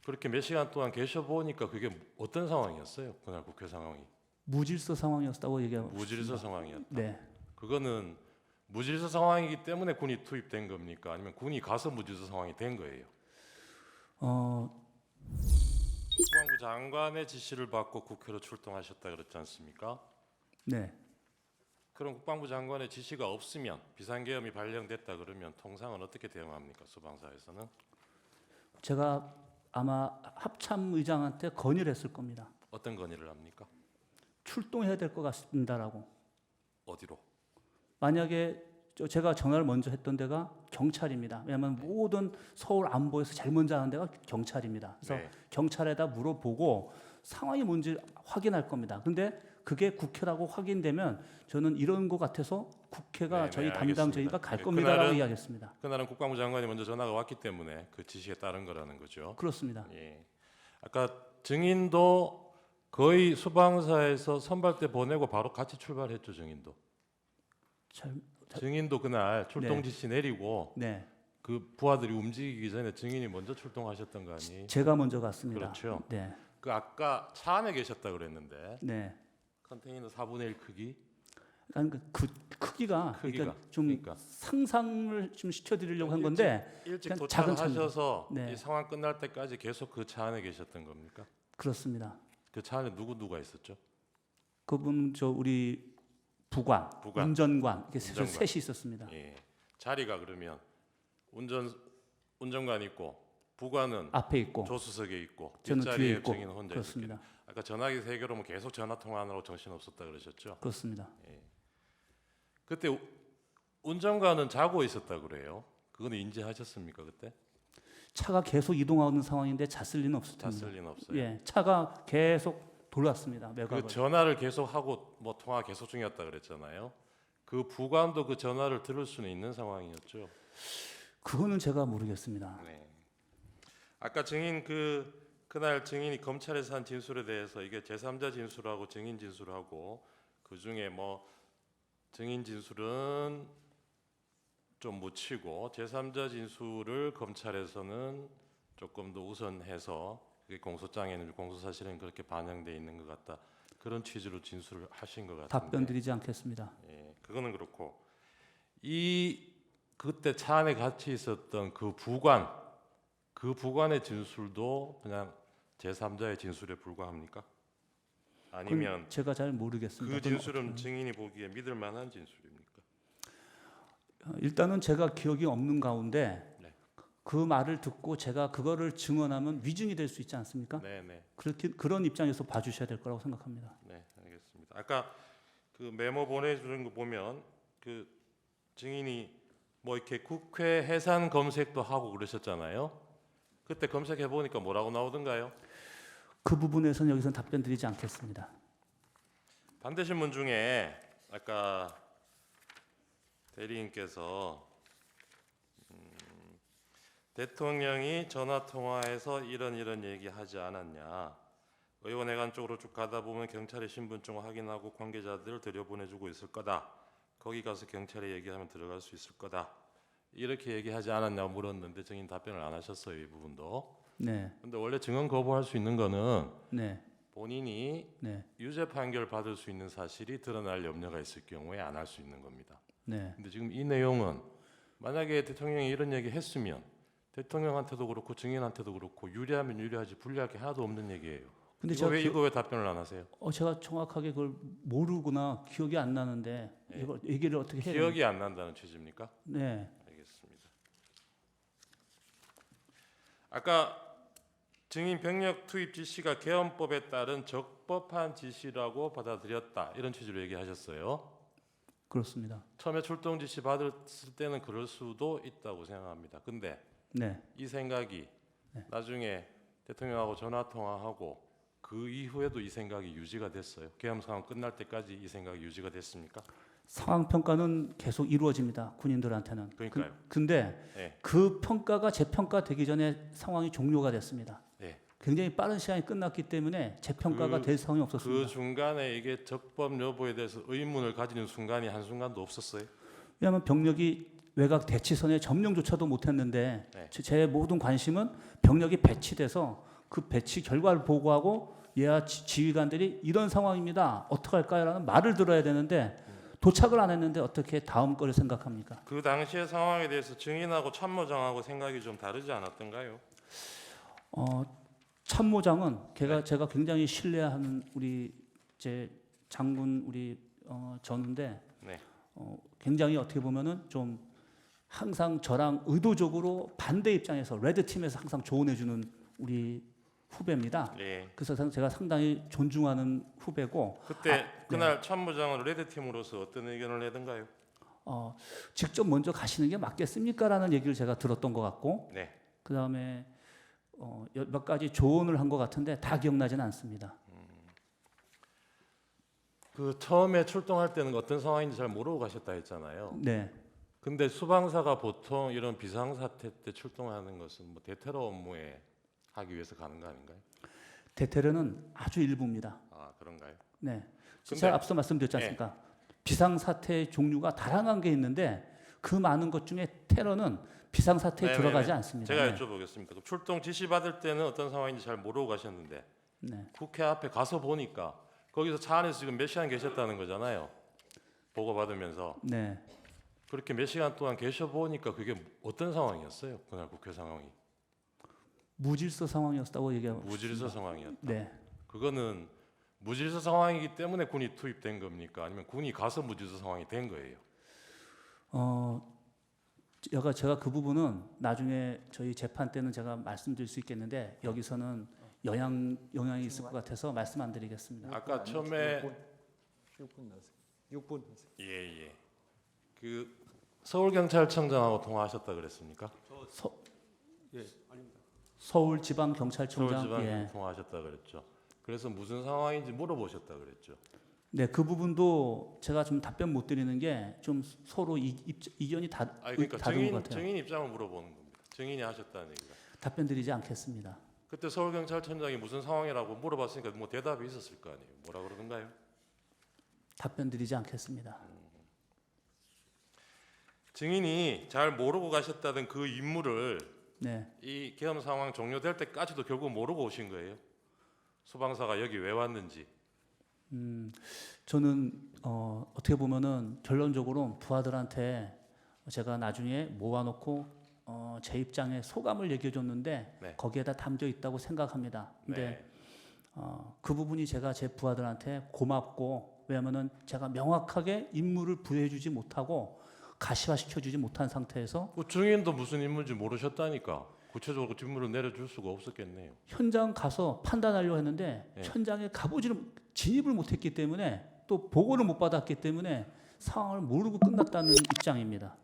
그렇게 몇 시간 동안 계셔 보니까 그게 어떤 상황이었어요? 그날 국회 상황이 무질서 상황이었다고 얘기하고 무질서 싶습니다. 상황이었다. 네. 그거는 무질서 상황이기 때문에 군이 투입된 겁니까? 아니면 군이 가서 무질서 상황이 된 거예요? 국방부 장관의 지시를 받고 국회로 출동하셨다 그랬지 않습니까? 네. 그럼 국방부 장관의 지시가 없으면 비상계엄이 발령됐다 그러면 통상은 어떻게 대응합니까? 수방사에서는 제가 아마 합참의장한테 건의를 했을 겁니다. 어떤 건의를 합니까? 출동해야 될 것 같습니다라고. 어디로? 만약에 제가 전화를 먼저 했던 데가 경찰입니다. 왜냐하면 모든 서울 안보에서 제일 먼저 하는 데가 경찰입니다. 그래서 네. 경찰에다 물어보고 상황이 뭔지 확인할 겁니다. 근데 그게 국회라고 확인되면 저는 이런 것 같아서 국회가 네, 저희 네, 담당자니까 알겠습니다. 갈 네, 겁니다라고 이야기했습니다. 그날은 국방부 장관이 먼저 전화가 왔기 때문에 그 지시에 따른 거라는 거죠. 그렇습니다. 예. 아까 증인도 거의 수방사에서 선발대 보내고 바로 같이 출발했죠. 증인도. 증인도 그날 출동 네. 지시 내리고 네, 그 부하들이 움직이기 전에 증인이 먼저 출동하셨던 거 아니? 제가 먼저 갔습니다. 그렇죠. 네, 그 아까 차 안에 계셨다 그랬는데 네. 컨테이너 4분의 1 크기? 그러니까 그 크기가 그러니까 좀 그러니까. 상상을 좀 시켜드리려고 한 건데 일찍 그냥 작은 도착하셔서 네. 이 상황 끝날 때까지 계속 그 차 안에 계셨던 겁니까? 그렇습니다. 그 차 안에 누가 있었죠? 그분 저 우리 부관, 운전관 이렇게 운전관. 셋이 있었습니다. 예. 자리가 그러면 운전관 있고 부관은 앞에 있고 조수석에 있고 저는 뒤에 뒷자리에 있고 증인은 혼자 그렇습니다. 있었겠네. 아까 전화기 3개로 계속 전화 통화하느라고 정신 없었다 그러셨죠? 그렇습니다. 그때 운전관은 자고 있었다 그래요. 그건 인지하셨습니까 그때? 차가 계속 이동하는 상황인데 잤을 리는 없을 텐데. 잤을 리는 없어요. 예, 차가 계속 돌았습니다. 매각을. 그 전화를 계속 하고 뭐 통화 계속 중이었다 그랬잖아요. 그 부관도 그 전화를 들을 수는 있는 상황이었죠. 그거는 제가 모르겠습니다. 네. 아까 증인 그날 증인이 검찰에서 한 진술에 대해서 이게 제3자 진술하고 증인 진술하고 그 중에 뭐 증인 진술은 좀 묻히고 제3자 진술을 검찰에서는 조금 더 우선해서 그게 공소장에는 공소사실은 그렇게 반영돼 있는 것 같다. 그런 취지로 진술을 하신 것 같은데. 답변 드리지 않겠습니다. 예, 그거는 그렇고 그때 차 안에 같이 있었던 그 부관의 진술도 그냥 제3자의 진술에 불과합니까? 아니면 그건 제가 잘 모르겠습니다. 그 진술은 증인이 보기에 믿을 만한 진술입니까? 일단은 제가 기억이 없는 가운데 네. 그 말을 듣고 제가 그거를 증언하면 위증이 될 수 있지 않습니까? 네. 그런 입장에서 봐주셔야 될 거라고 생각합니다. 네, 알겠습니다. 아까 그 메모 보내주는 거 보면 그 증인이 뭐 이렇게 국회 해산 검색도 하고 그러셨잖아요. 그때 검색해 보니까 뭐라고 나오던가요? 그 부분에서는 여기서 답변 드리지 않겠습니다. 반대신문 중에 아까 대리인께서 대통령이 전화 통화에서 이런 얘기하지 않았냐. 의원회관 쪽으로 쭉 가다 보면 경찰의 신분증 확인하고 관계자들을 들여보내주고 있을 거다. 거기 가서 경찰에 얘기하면 들어갈 수 있을 거다. 이렇게 얘기하지 않았냐고 물었는데 증인 답변을 안 하셨어요. 이 부분도. 네, 근데 원래 증언 거부할 수 있는 거는 네, 본인이 네, 유죄 판결 받을 수 있는 사실이 드러날 염려가 있을 경우에 안 할 수 있는 겁니다. 네. 근데 지금 이 내용은 만약에 대통령이 이런 얘기 했으면 대통령한테도 그렇고 증인한테도 그렇고 유리하면 유리하지 불리할 게 하나도 없는 얘기예요. 근데 이거 왜 답변을 안 하세요? 제가 정확하게 그걸 모르구나 기억이 안 나는데 이걸 얘기를 어떻게 해야 됩니까? 기억이 안 난다는 취지입니까? 네, 알겠습니다. 아까 증인 병력 투입 지시가 개헌법에 따른 적법한 지시라고 받아들였다 이런 취지로 얘기하셨어요. 그렇습니다. 처음에 출동 지시 받았을 때는 그럴 수도 있다고 생각합니다. 근데 네, 이 생각이 나중에 대통령하고 전화 통화하고 그 이후에도 이 생각이 유지가 됐어요. 계엄 상황 끝날 때까지 이 생각이 유지가 됐습니까? 상황 평가는 계속 이루어집니다. 군인들한테는. 그러니까요. 근데 네. 그 평가가 재평가되기 전에 상황이 종료가 됐습니다. 네. 굉장히 빠른 시간이 끝났기 때문에 재평가가 그- 될 상황이 그 없었습니다. 중간에 이게 적법 여부에 대해서 의문을 가지는 순간이 한순간도 없었어요. 왜냐하면 병력이 외곽 대치선에 점령조차도 못했는데 네. 제 모든 관심은 병력이 배치돼서 그 배치 결과를 보고하고 예하 지휘관들이 이런 상황입니다. 어떡할까요라는 말을 들어야 되는데 도착을 안 했는데 어떻게 다음 거를 생각합니까? 그 당시의 상황에 대해서 증인하고 참모장하고 생각이 좀 다르지 않았던가요? 참모장은 제가 굉장히 신뢰하는 우리 제 장군 우리 전우인데 네. 굉장히 어떻게 보면은 좀 항상 저랑 의도적으로 반대 입장에서 레드 팀에서 항상 조언해주는 우리 후배입니다. 예. 그래서 제가 상당히 존중하는 후배고 그때 그날 참모장은 레드 팀으로서 어떤 의견을 내던가요? 직접 먼저 가시는 게 맞겠습니까라는 얘기를 제가 들었던 것 같고 네. 그 다음에 몇 가지 조언을 한 것 같은데 다 기억나지는 않습니다. 그 처음에 출동할 때는 어떤 상황인지 잘 모르고 가셨다 했잖아요. 네, 근데 수방사가 보통 이런 비상사태 때 출동하는 것은 뭐 대테러 업무에 하기 위해서 가는 거 아닌가요? 대테러는 아주 일부입니다. 아 그런가요? 네, 근데- 제가 앞서 말씀드렸지 않습니까? 비상사태의 종류가 다양한 게 있는데 그 많은 것 중에 테러는 비상사태에 네네네. 들어가지 않습니다. 제가 네. 여쭤보겠습니다. 그럼 출동 지시 받을 때는 어떤 상황인지 잘 모르고 가셨는데 네. 국회 앞에 가서 보니까 거기서 차 안에서 지금 몇 시간 계셨다는 거잖아요. 보고 받으면서 네. 그렇게 몇 시간 동안 계셔 보니까 그게 어떤 상황이었어요? 그날 국회 상황이 무질서 상황이었다고 얘기하고 무질서 상황이었다. 네. 그거는 무질서 상황이기 때문에 군이 투입된 겁니까? 아니면 군이 가서 무질서 상황이 된 거예요? 제가 그 부분은 나중에 저희 재판 때는 제가 말씀드릴 수 있겠는데 여기서는 영향이 있을 것 같아서 말씀 안 드리겠습니다. 아까 처음에 6분 나세요. 6분 나세요. 예예. 그 서울 경찰청장하고 통화하셨다 그랬습니까? 예, 아닙니다. 서울지방경찰청장 서울지방 예. 통화하셨다 그랬죠. 그래서 무슨 상황인지 물어보셨다 그랬죠. 네, 그 부분도 제가 좀 답변 못 드리는 게 좀 서로 이견이 아니 그러니까 다른 것 같아요. 증인 입장을 물어보는 겁니다. 증인이 하셨다는 얘기가. 답변 드리지 않겠습니다. 그때 서울경찰청장이 무슨 상황이라고 물어봤으니까 뭐 대답이 있었을 거 아니에요. 뭐라 그러던가요? 답변 드리지 않겠습니다. 증인이 잘 모르고 가셨다던 그 임무를 네, 이 계엄 상황 종료될 때까지도 결국 모르고 오신 거예요. 소방사가 여기 왜 왔는지. 저는 어떻게 보면은 결론적으로 부하들한테 제가 나중에 모아놓고 제 입장에 소감을 얘기해줬는데 네. 거기에다 담겨 있다고 생각합니다. 근데 네. 그 부분이 제가 제 부하들한테 고맙고 왜냐면은 제가 명확하게 임무를 부여해주지 못하고 가시화시켜주지 못한 상태에서 그 증인도 무슨 임무인지 모르셨다니까. 구체적으로 직무를 내려줄 수가 없었겠네요. 현장 가서 판단하려고 했는데 네. 현장에 진입을 못했기 때문에 또 보고를 못 받았기 때문에 상황을 모르고 끝났다는 입장입니다.